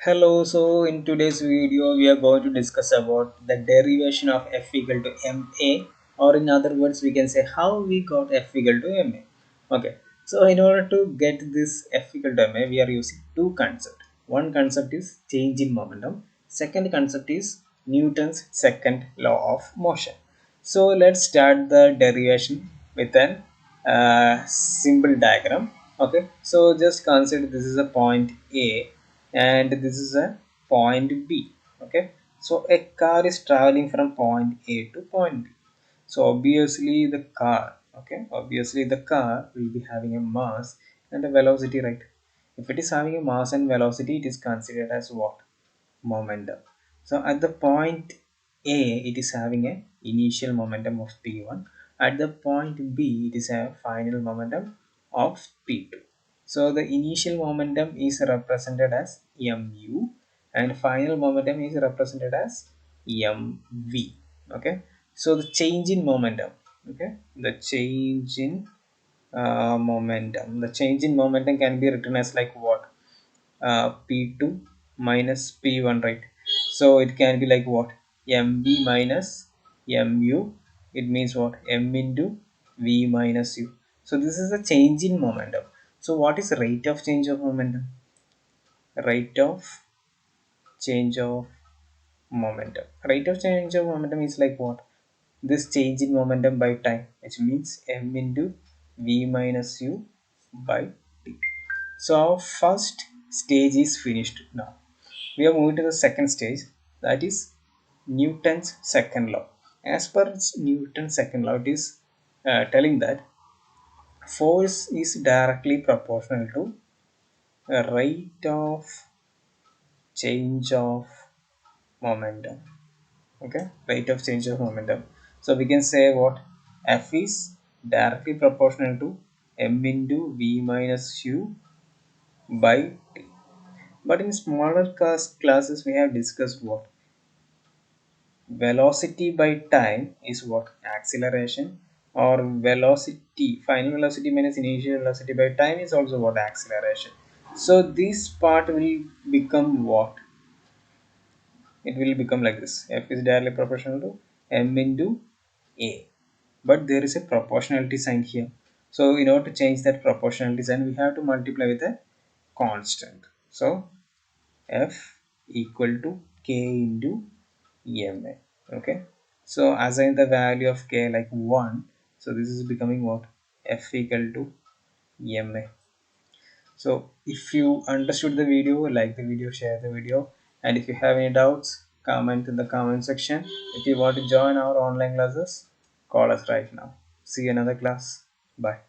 Hello, so in today's video we are going to discuss about the derivation of f equal to ma, or in other words we can say how we got f equal to ma. Okay, so in order to get this f equal to ma we are using two concepts. One concept is change in momentum, second concept is Newton's second law of motion. So let's start the derivation with an simple diagram. Okay, so just consider this is a point A and this is a point B. Okay, so a car is traveling from point A to point B. So obviously the car will be having a mass and a velocity, right? If it is having a mass and velocity, it is considered as what? Momentum. So at the point A, it is having a initial momentum of P1. At the point B, it is a final momentum of P2. So the initial momentum is represented as mu and final momentum is represented as mv. Okay. So the change in momentum. Okay. The change in momentum. The change in momentum can be written as like what? P2 minus P1, right? So it can be like what? MV minus MU. It means what? M into V minus U. So this is a change in momentum. So what is rate of change of momentum? Rate of change of momentum. Rate of change of momentum is like what? This change in momentum by time, which means M into V minus U by T. So our first stage is finished now. We are moving to the second stage, that is Newton's second law. As per Newton's second law, it is telling that force is directly proportional to the rate of change of momentum. Okay, rate of change of momentum. So we can say what? F is directly proportional to m into v minus u by t. But in smaller classes we have discussed what? Velocity by time is what? Acceleration, or velocity, final velocity minus initial velocity by time is also what? Acceleration. So this part will become what? It will become like this: f is directly proportional to m into a, but there is a proportionality sign here. So in order to change that proportionality sign, we have to multiply with a constant. So f equal to k into ma. Okay, so assign the value of k like 1. So this is becoming what? F equal to ma. So if you understood the video, like the video, share the video, and if you have any doubts, comment in the comment section. If you want to join our online classes, call us right now. See you in another class. Bye.